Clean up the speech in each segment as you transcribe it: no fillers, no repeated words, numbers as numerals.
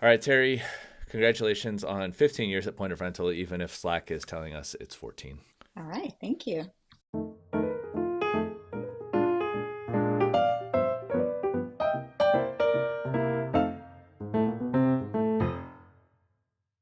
All right, Terry, congratulations on 15 years at Point of Rental, even if Slack is telling us it's 14. All right, thank you.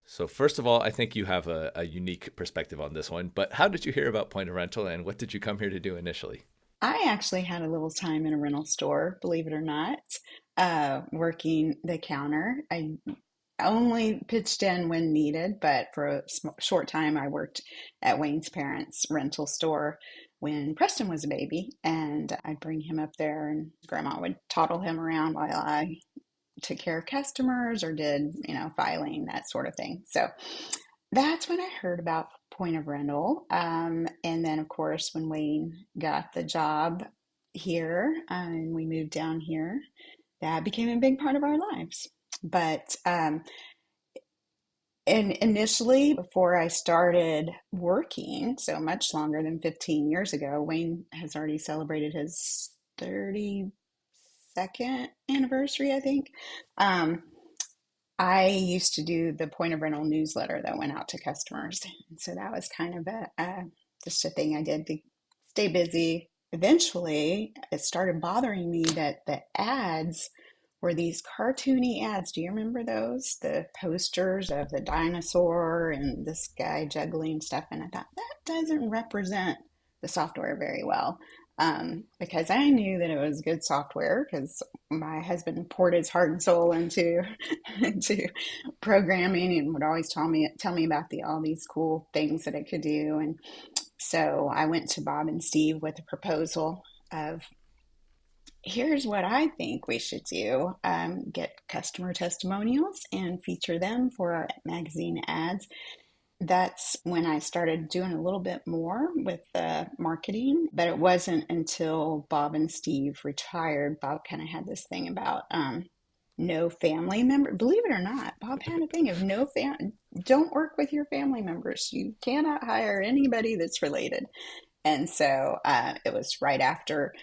So, first of all, I think you have a unique perspective on this one, but how did you hear about Point of Rental and what did you come here to do initially? I actually had a little time in a rental store, believe it or not, working the counter. I only pitched in when needed, but for a short time, I worked at Wayne's parents' rental store when Preston was a baby, and I'd bring him up there, and Grandma would toddle him around while I took care of customers or did, filing, that sort of thing. So that's when I heard about Point of Rental. And then, of course, when Wayne got the job here and we moved down here, that became a big part of our lives. But and initially, before I started working, so much longer than 15 years ago, Wayne has already celebrated his 32nd anniversary, I think. Um, I used to do the Point of Rental newsletter that went out to customers. And so that was kind of just a thing I did to stay busy. Eventually, it started bothering me that the ads were these cartoony ads. Do you remember those? The posters of the dinosaur and this guy juggling stuff. And I thought, that doesn't represent the software very well. Because I knew that it was good software because my husband poured his heart and soul into into programming and would always tell me about all these cool things that it could do. And so I went to Bob and Steve with a proposal of, here's what I think we should do: get customer testimonials and feature them for our magazine ads. That's when I started doing a little bit more with the marketing, but it wasn't until Bob and Steve retired. Bob kind of had this thing about no family member. Believe it or not, Bob had a thing of don't work with your family members. You cannot hire anybody that's related. And so it was right after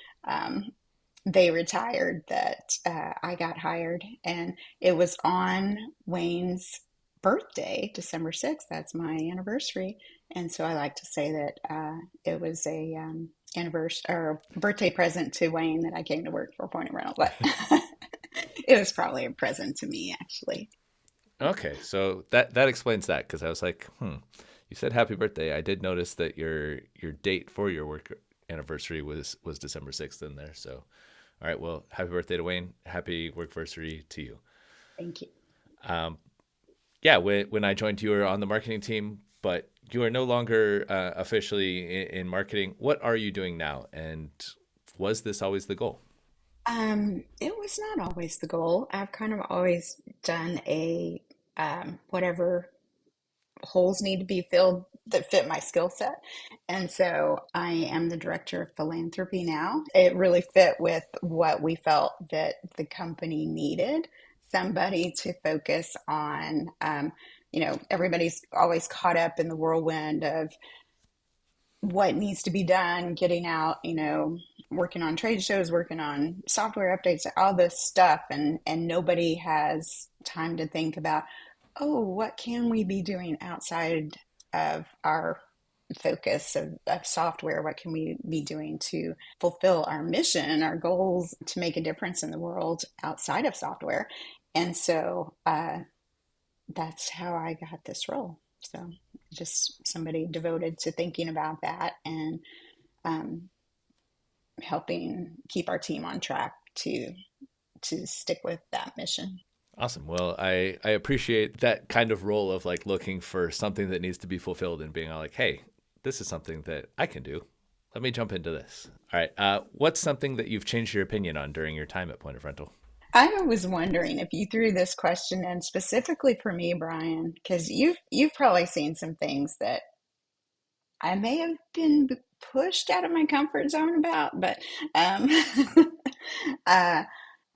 they retired that I got hired, and it was on Wayne's birthday, December 6th. That's my anniversary, and so I like to say that it was a anniversary or birthday present to Wayne that I came to work for Point of Rental, but it was probably a present to me, actually. Okay, so that explains that because I was like, you said happy birthday. I did notice that your date for your work anniversary was December 6th in there. So, all right, well, happy birthday to Wayne. Happy workversary to you. Thank you. Um, yeah, when I joined, you were on the marketing team, but you are no longer officially in marketing. What are you doing now? And was this always the goal? It was not always the goal. I've kind of always done a whatever holes need to be filled that fit my skill set. And so I am the director of philanthropy now. It really fit with what we felt that the company needed: somebody to focus on. Everybody's always caught up in the whirlwind of what needs to be done, getting out, working on trade shows, working on software updates, all this stuff, and nobody has time to think about, oh, what can we be doing outside of our focus of software? What can we be doing to fulfill our mission, our goals, to make a difference in the world outside of software? And so that's how I got this role. So just somebody devoted to thinking about that and um, helping keep our team on track to stick with that mission. Awesome. Well, I appreciate that kind of role of like looking for something that needs to be fulfilled and being all like, hey, this is something that I can do. Let me jump into this. All right. What's something that you've changed your opinion on during your time at Point of Rental? I was wondering if you threw this question in specifically for me, Brian, because you've probably seen some things that I may have been pushed out of my comfort zone about, but um, uh,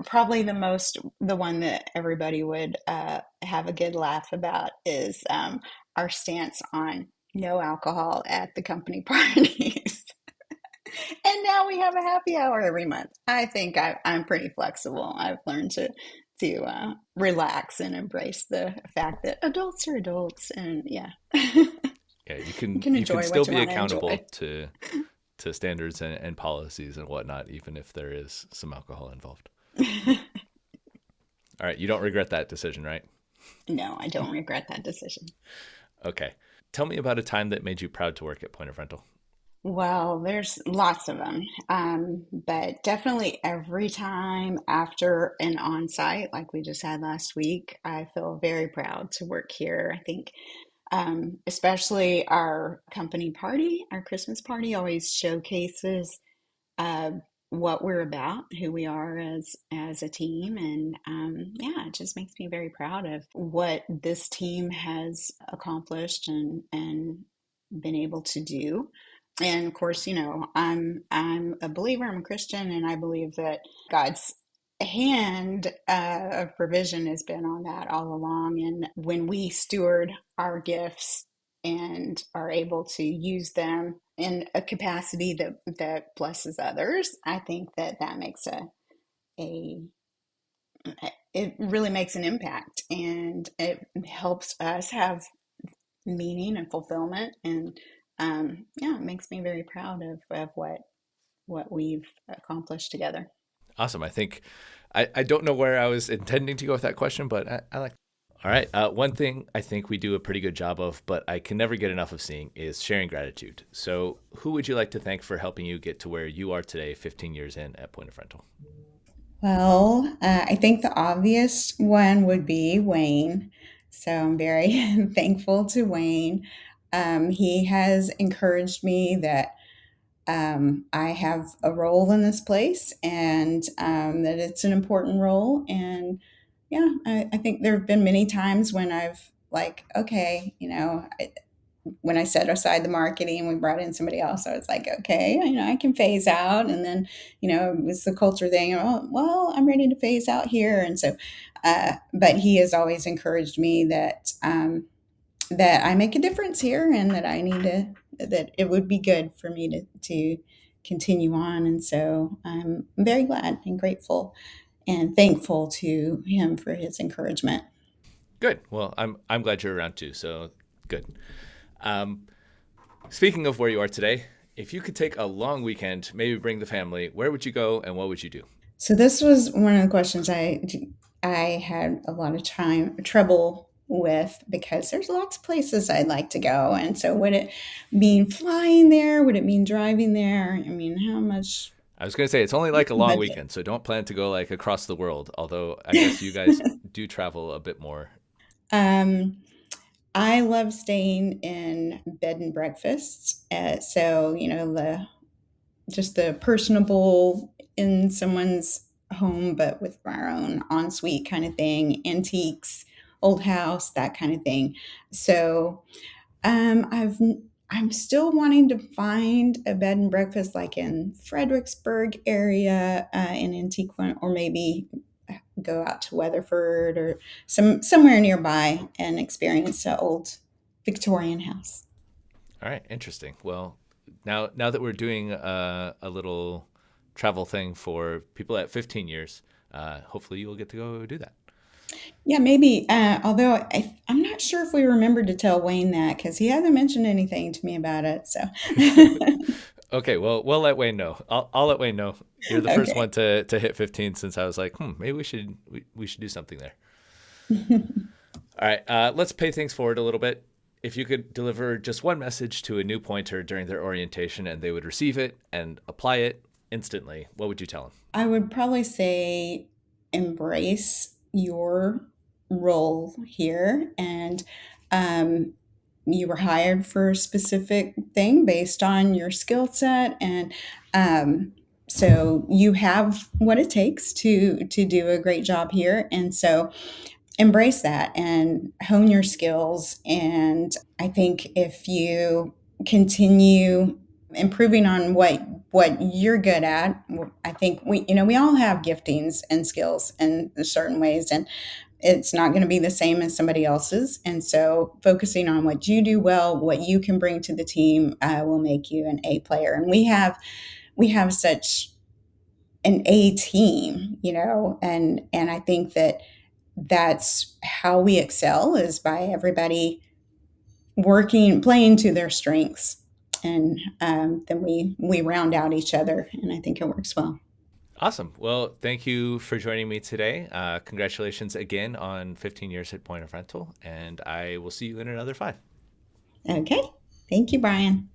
probably the one that everybody would have a good laugh about is our stance on no alcohol at the company parties. And now we have a happy hour every month. I think I'm pretty flexible. I've learned relax and embrace the fact that adults are adults, and yeah, Yeah, you can you can enjoy still what you be want to accountable enjoy. to standards and policies and whatnot, even if there is some alcohol involved. All right, you don't regret that decision, right? No, I don't regret that decision. Okay. Tell me about a time that made you proud to work at Point of Rental. Well, there's lots of them, but definitely every time after an on-site like we just had last week, I feel very proud to work here. I think especially our company party, our Christmas party always showcases uh, what we're about, who we are as a team, and yeah, it just makes me very proud of what this team has accomplished and been able to do. And of course, I'm a believer. I'm a Christian, and I believe that God's hand of provision has been on that all along. And when we steward our gifts and are able to use them in a capacity that blesses others, I think that makes a it really makes an impact, and it helps us have meaning and fulfillment. And yeah, it makes me very proud of what we've accomplished together. Awesome. I don't know where I was intending to go with that question, but I like. All right. One thing I think we do a pretty good job of, but I can never get enough of seeing, is sharing gratitude. So, who would you like to thank for helping you get to where you are today, 15 years in at Point of Rental? Well, I think the obvious one would be Wayne. So I'm very thankful to Wayne. He has encouraged me that I have a role in this place and that it's an important role. And yeah, I think there have been many times when I've like, okay, when I set aside the marketing, we brought in somebody else. I was like, okay, I can phase out. And then, it was the culture thing. Oh, well, I'm ready to phase out here. And so, but he has always encouraged me that I make a difference here and that that it would be good for me to continue on. And so I'm very glad and grateful and thankful to him for his encouragement. Good. Well, I'm glad you're around too. So, good. Um, Speaking of where you are today, if you could take a long weekend, maybe bring the family, where would you go and what would you do? So this was one of the questions I had a lot of trouble with because there's lots of places I'd like to go. And so would it mean flying there? Would it mean driving there? I mean, how much I was going to say it's only like a long budget? weekend, so don't plan to go like across the world. Although I guess you guys do travel a bit more. um, I love staying in bed and breakfasts. So, the just the personable in someone's home, but with our own ensuite kind of thing, antiques, old house, that kind of thing. So I've I'm still wanting to find a bed and breakfast like in Fredericksburg area, in Antigua, or maybe go out to Weatherford or somewhere nearby and experience an old Victorian house. All right, interesting. Well, now that we're doing a little travel thing for people at 15 years, hopefully you will get to go do that. Yeah, maybe. Although I'm not sure if we remembered to tell Wayne that because he hasn't mentioned anything to me about it. So, Okay, well, we'll let Wayne know. I'll let Wayne know. You're the first okay. one to hit 15 since I was like, maybe we should do something there. All right, let's pay things forward a little bit. If you could deliver just one message to a new pointer during their orientation and they would receive it and apply it instantly, what would you tell them? I would probably say embrace your role here and um, you were hired for a specific thing based on your skill set and so you have what it takes to do a great job here and so embrace that and hone your skills. And I think if you continue improving on what you're good at, I think we all have giftings and skills in certain ways, and it's not going to be the same as somebody else's. And so focusing on what you do well, what you can bring to the team, will make you an A player. And we have such an A team, and I think that that's how we excel, is by everybody playing to their strengths, and then we round out each other, and I think it works well. Awesome. Well, thank you for joining me today. Congratulations again on 15 years at Point of Rental, and I will see you in another 5. Okay, thank you, Brian.